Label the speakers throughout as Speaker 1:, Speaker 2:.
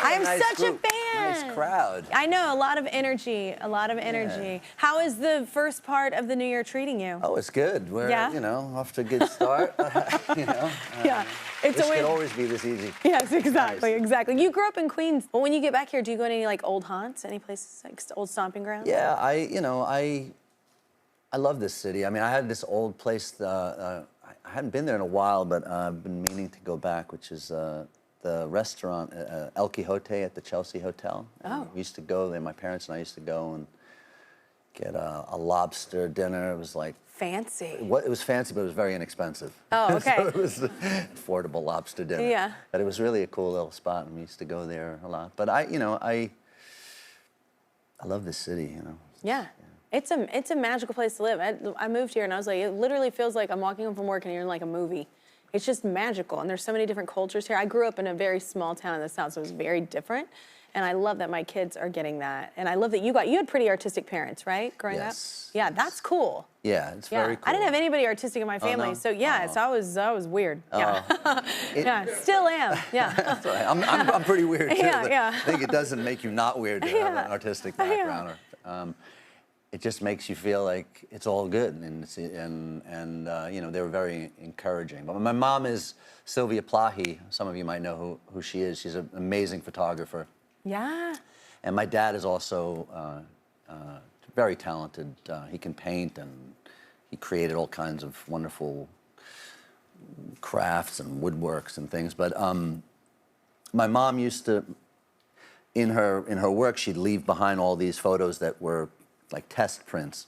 Speaker 1: I am
Speaker 2: nice
Speaker 1: such
Speaker 2: group.
Speaker 1: a fan.
Speaker 2: Nice crowd.
Speaker 1: I know, a lot of energy, a lot of energy.
Speaker 2: Yeah.
Speaker 1: How is the first part of the new year treating you?
Speaker 2: Oh, it's good. We're, you know, off to a good start. You know?
Speaker 1: Yeah. It's
Speaker 2: this could always be this easy.
Speaker 1: Yes, exactly,
Speaker 2: Nice.
Speaker 1: exactly. You grew up in Queens. Well, when you get back here, do you go to any like old haunts, any places, like old stomping grounds?
Speaker 2: Yeah, I love this city. I mean, I had this old place. I hadn't been there in a while, but I've been meaning to go back, which is the restaurant El Quijote at the Chelsea Hotel.
Speaker 1: Oh.
Speaker 2: We used to go there. My parents and I used to go and get a lobster dinner. It was like
Speaker 1: fancy.
Speaker 2: It was fancy, but it was very inexpensive.
Speaker 1: Oh, okay.
Speaker 2: So it was an affordable lobster dinner.
Speaker 1: Yeah.
Speaker 2: But it was really a cool little spot, and we used to go there a lot. But I love this city, you know.
Speaker 1: Yeah. It's a magical place to live. I moved here and I was like, it literally feels like I'm walking home from work and you're in like a movie. It's just magical, and there's so many different cultures here. I grew up in a very small town in the South, so it was very different. And I love that my kids are getting that. And I love that you had pretty artistic parents, right, growing up? Yeah, that's cool.
Speaker 2: Yeah, it's very cool.
Speaker 1: I didn't have anybody artistic in my family,
Speaker 2: no?
Speaker 1: so yeah, so I was weird. Yeah, yeah, still am. Yeah,
Speaker 2: that's all right. I'm pretty weird too.
Speaker 1: Yeah.
Speaker 2: I think it doesn't make you not weird to have an artistic background. It just makes you feel like it's all good, and you know, they were very encouraging. But my mom is Sylvia Plahy. Some of you might know who she is. She's an amazing photographer.
Speaker 1: Yeah.
Speaker 2: And my dad is also very talented. He can paint, and he created all kinds of wonderful crafts and woodworks and things. But my mom used to, in her work, she'd leave behind all these photos that were like test prints,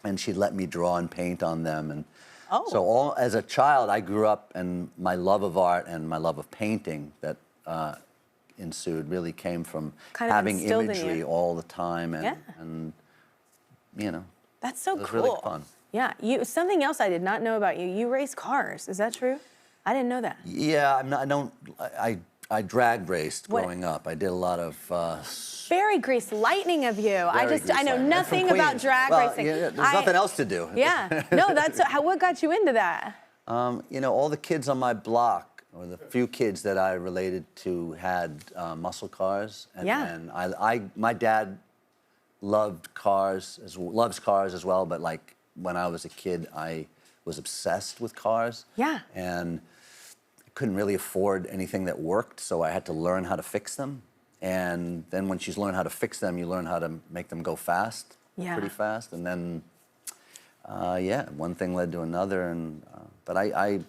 Speaker 2: and she'd let me draw and paint on them. And so as a child, I grew up, and my love of art and my love of painting that ensued really came from having imagery all the time, and you know,
Speaker 1: that's so
Speaker 2: it was
Speaker 1: cool.
Speaker 2: really fun.
Speaker 1: Yeah, something else I did not know about you. You race cars. Is that true? I didn't know that.
Speaker 2: Yeah, I drag raced growing up. I did a lot of.
Speaker 1: Very grease lightning of you. I know nothing about drag racing.
Speaker 2: Yeah, there's nothing else to do.
Speaker 1: Yeah. No, what got you into that?
Speaker 2: You know, all the kids on my block, or the few kids that I related to, had muscle cars, and my dad loves cars as well. But like when I was a kid, I was obsessed with cars.
Speaker 1: Yeah.
Speaker 2: And couldn't really afford anything that worked, so I had to learn how to fix them. And then once you learn how to fix them, you learn how to make them go fast, pretty fast. And then, yeah, one thing led to another. And but I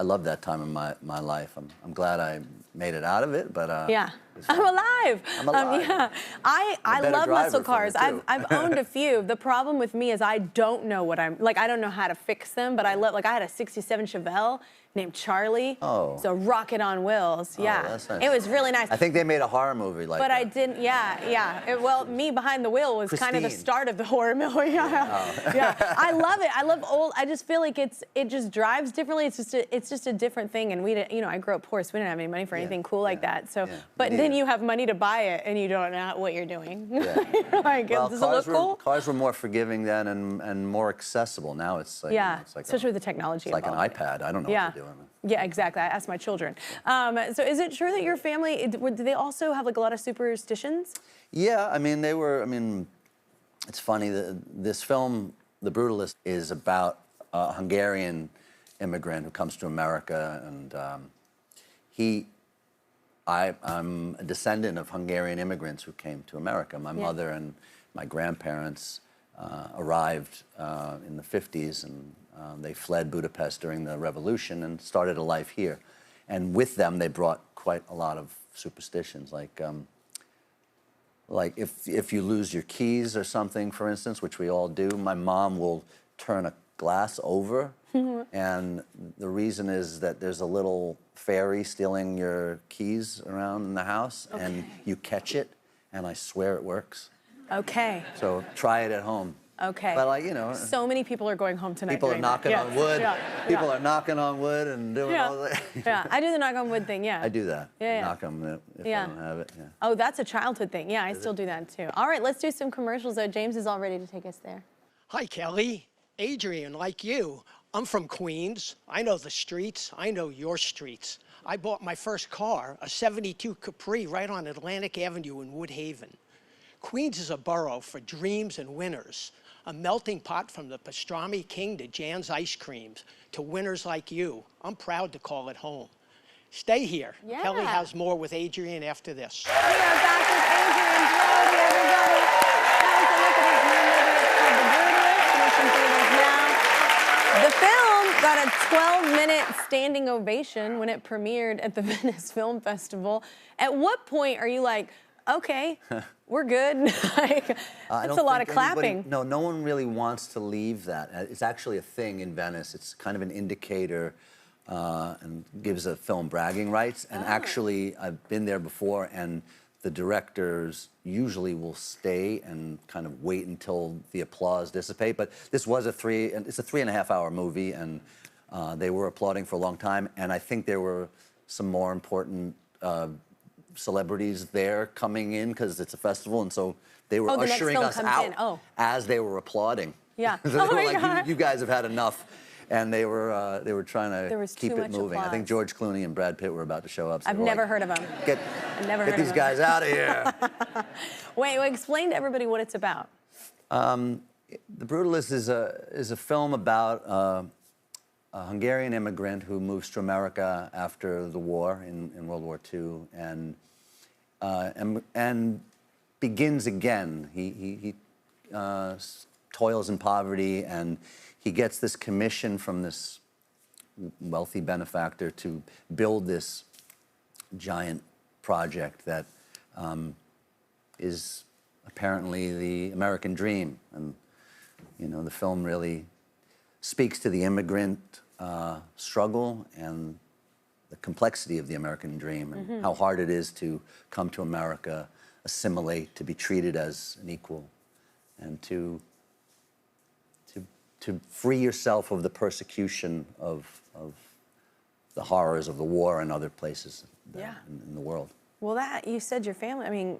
Speaker 2: love that time in my life. I'm glad I made it out of it. But
Speaker 1: yeah, I'm alive.
Speaker 2: I'm alive.
Speaker 1: Yeah, I love muscle cars. I've owned a few. The problem with me is I don't know what I don't know how to fix them. But I had a '67 Chevelle named Charlie.
Speaker 2: Oh.
Speaker 1: So rocket on wheels. Yeah.
Speaker 2: Oh, that's nice.
Speaker 1: It was really nice.
Speaker 2: I think they made a horror movie like that.
Speaker 1: But I didn't, well, me behind the wheel was kind of the start of the horror movie. Yeah. I love it. I love I just feel like it just drives differently. It's just a different thing. And I grew up poor, so we didn't have any money for anything cool like that. So, but then you have money to buy it and you don't know what you're doing. Yeah. Like,
Speaker 2: well,
Speaker 1: does it look cool?
Speaker 2: Cars were more forgiving then and more accessible. Now it's like, it's like
Speaker 1: especially with the technology.
Speaker 2: It's like an iPad. I don't know what to do.
Speaker 1: Yeah, exactly. I asked my children. So is it true that your family, do they also have like a lot of superstitions? Yeah,
Speaker 2: I mean, it's funny, this film, The Brutalist, is about a Hungarian immigrant who comes to America, and I'm a descendant of Hungarian immigrants who came to America. My mother and my grandparents arrived in the 50s, and they fled Budapest during the revolution and started a life here. And with them, they brought quite a lot of superstitions, like if you lose your keys or something, for instance, which we all do, my mom will turn a glass over, and the reason is that there's a little fairy stealing your keys around in the house, and you catch it, and I swear it works.
Speaker 1: Okay.
Speaker 2: So try it at home.
Speaker 1: Okay.
Speaker 2: But
Speaker 1: so many people are going home tonight.
Speaker 2: People are knocking on wood. People are knocking on wood and doing all that.
Speaker 1: Yeah, I do the knock on wood thing. Yeah.
Speaker 2: I do that.
Speaker 1: Yeah.
Speaker 2: Knock on wood if I don't have it. Yeah.
Speaker 1: Oh, that's a childhood thing. Yeah, I still do that too. All right, let's do some commercials though. James is all ready to take us there.
Speaker 3: Hi, Kelly. Adrien, like you. I'm from Queens. I know the streets. I know your streets. I bought my first car, a '72 Capri, right on Atlantic Avenue in Woodhaven. Queens is a borough for dreams and winners, a melting pot from the pastrami king to Jan's ice creams to winners like you. I'm proud to call it home. Stay here.
Speaker 1: Yeah.
Speaker 3: Kelly has more with Adrien after this.
Speaker 1: We are back with Adrien Brody, everybody. That was a look at his new movie. It's called The Brutalist. Mission theaters now. The film got a 12-minute standing ovation when it premiered at the Venice Film Festival. At what point are you like, okay, we're good? Like, that's a lot of clapping.
Speaker 2: No one really wants to leave that. It's actually a thing in Venice. It's kind of an indicator and gives a film bragging rights. And actually, I've been there before, and the directors usually will stay and kind of wait until the applause dissipate. But this was it's a 3.5-hour movie, and they were applauding for a long time. And I think there were some more important celebrities there coming in because it's a festival, and so they were ushering us out as they were applauding.
Speaker 1: Yeah.
Speaker 2: So they were like, you guys have had enough. And they were trying to keep it moving.
Speaker 1: Applause.
Speaker 2: I think George Clooney and Brad Pitt were about to show up. So
Speaker 1: I've never heard of them.
Speaker 2: Get these guys out of here.
Speaker 1: Wait, explain to everybody what it's about.
Speaker 2: The Brutalist is a film about a Hungarian immigrant who moves to America after the war in World War II and begins again. He toils in poverty, and he gets this commission from this wealthy benefactor to build this giant project that is apparently the American dream. And, you know, the film really speaks to the immigrant struggle and the complexity of the American dream and how hard it is to come to America, assimilate, to be treated as an equal, and to free yourself of the persecution of the horrors of the war and other places in the world.
Speaker 1: Well, that, you said your family, I mean,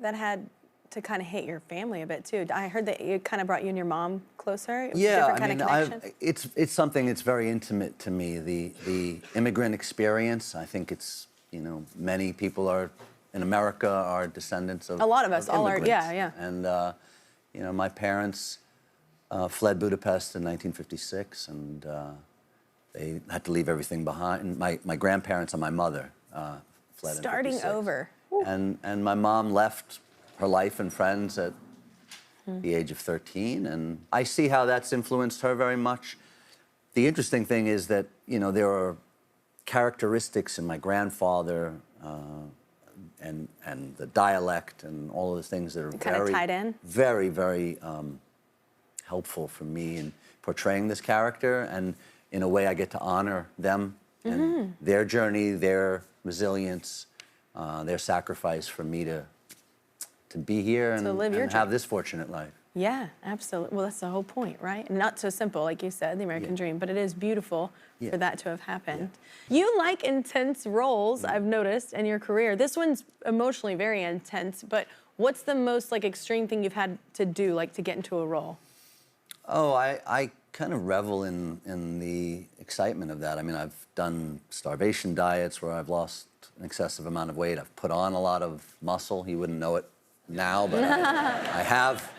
Speaker 1: that had to kind of hit your family a bit too. I heard that it kind of brought you and your mom closer.
Speaker 2: Yeah, I mean, it's something that's very intimate to me. The immigrant experience. I think it's, you know, many people in America are descendants of
Speaker 1: a lot of us all are. Yeah.
Speaker 2: And you know, my parents fled Budapest in 1956, and they had to leave everything behind. My grandparents and my mother fled.
Speaker 1: Starting over.
Speaker 2: And my mom left her life and friends at the age of 13, and I see how that's influenced her very much. The interesting thing is that, you know, there are characteristics in my grandfather and the dialect and all of the things that are
Speaker 1: kind of tied in.
Speaker 2: Very, very helpful for me in portraying this character, and in a way I get to honor them and their journey, their resilience, their sacrifice for me to be here and have this fortunate life.
Speaker 1: Yeah, absolutely. Well, that's the whole point, right? And not so simple, like you said, the American dream, but it is beautiful for that to have happened. Yeah. You like intense roles, I've noticed, in your career. This one's emotionally very intense, but what's the most extreme thing you've had to do, to get into a role?
Speaker 2: Oh, I kind of revel in the excitement of that. I mean, I've done starvation diets where I've lost an excessive amount of weight. I've put on a lot of muscle. You wouldn't know it now, but I have.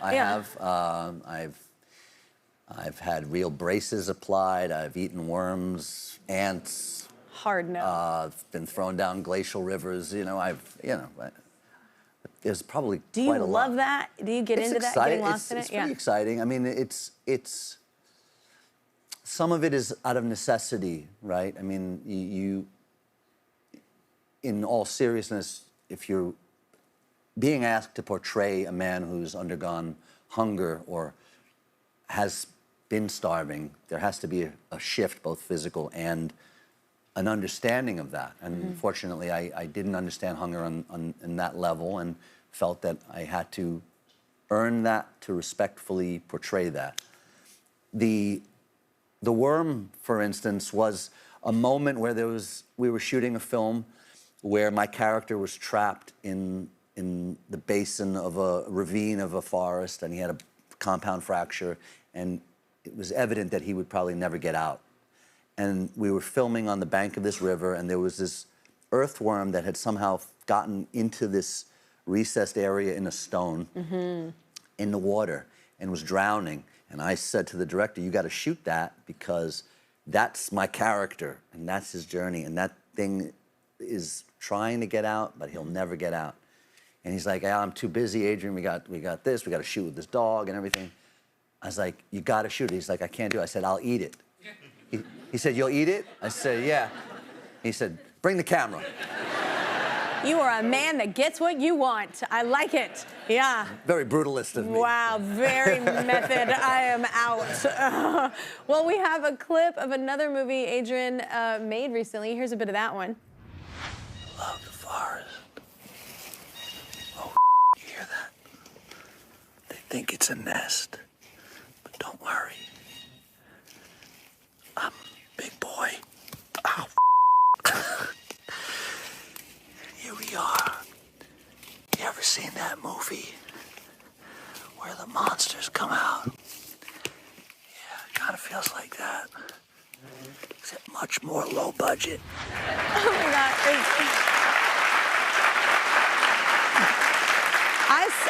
Speaker 2: I've had real braces applied. I've eaten worms, ants.
Speaker 1: Hard no.
Speaker 2: I've been thrown down glacial rivers. You know, there's probably
Speaker 1: quite a lot. Do you love that? Do you get into that, getting lost in it?
Speaker 2: It's pretty exciting. I mean, it's some of it is out of necessity, right? I mean, you in all seriousness, if you're being asked to portray a man who's undergone hunger or has been starving, there has to be a shift, both physical and an understanding of that. And fortunately, I didn't understand hunger on that level, and felt that I had to earn that to respectfully portray that. The worm, for instance, was a moment where we were shooting a film where my character was trapped in the basin of a ravine of a forest, and he had a compound fracture, and it was evident that he would probably never get out. and we were filming on the bank of this river, and there was this earthworm that had somehow gotten into this recessed area in a stone in the water and was drowning. And I said to the director, you got to shoot that because that's my character and that's his journey, and that thing is trying to get out, but he'll never get out. And he's like, I'm too busy, Adrien, we got this, we got to shoot with this dog and everything. I was like, you got to shoot it. He's like, I can't do it. I said, I'll eat it. He said, you'll eat it? I said, yeah. He said, bring the camera.
Speaker 1: You are a man that gets what you want. I like it. Yeah.
Speaker 2: Very brutalist of me.
Speaker 1: Wow, very method. I am out. Well, we have a clip of another movie Adrien made recently. Here's a bit of that one.
Speaker 2: Love the forest. Oh, you hear that? They think it's a nest, but don't worry. I'm a big boy. Ow. Here we are. You ever seen that movie where the monsters come out? Yeah, it kind of feels like that. Except much more low budget.
Speaker 1: Oh my God.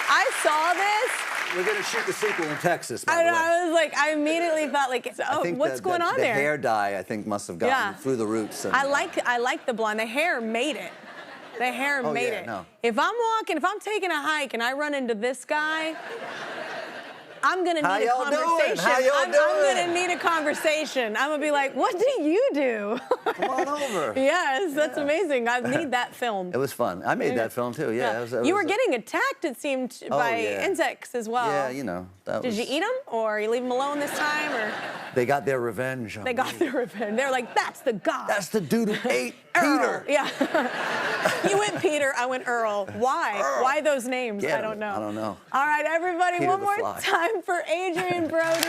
Speaker 1: I saw this.
Speaker 2: We're gonna shoot the sequel in Texas, by the way.
Speaker 1: I was like, I immediately thought like, oh, what's going on there?
Speaker 2: The hair dye, I think, must have gotten through the roots. And,
Speaker 1: I like the blonde. The hair made it. The hair made it.
Speaker 2: No.
Speaker 1: If I'm taking a hike and I run into this guy, I'm gonna need a conversation. I'm gonna need a conversation. I'm gonna be like, what do you do?
Speaker 2: Come on over.
Speaker 1: Yes, that's amazing. I need that film.
Speaker 2: It was fun. I made that film too. Yeah.
Speaker 1: You were getting attacked, it seemed, by insects as well.
Speaker 2: Yeah, you know.
Speaker 1: Did you eat them, or you leave them alone this time, or?
Speaker 2: They got their revenge on me.
Speaker 1: They got their revenge. They're like, that's the guy.
Speaker 2: That's the dude who ate
Speaker 1: Earl.
Speaker 2: Peter.
Speaker 1: Yeah. You went Peter, I went Earl. Why?
Speaker 2: Earl.
Speaker 1: Why those names?
Speaker 2: Yeah,
Speaker 1: I don't know.
Speaker 2: I don't know.
Speaker 1: All right, everybody,
Speaker 2: Peter
Speaker 1: one
Speaker 2: the
Speaker 1: more
Speaker 2: Fly.
Speaker 1: time for Adrien Brody.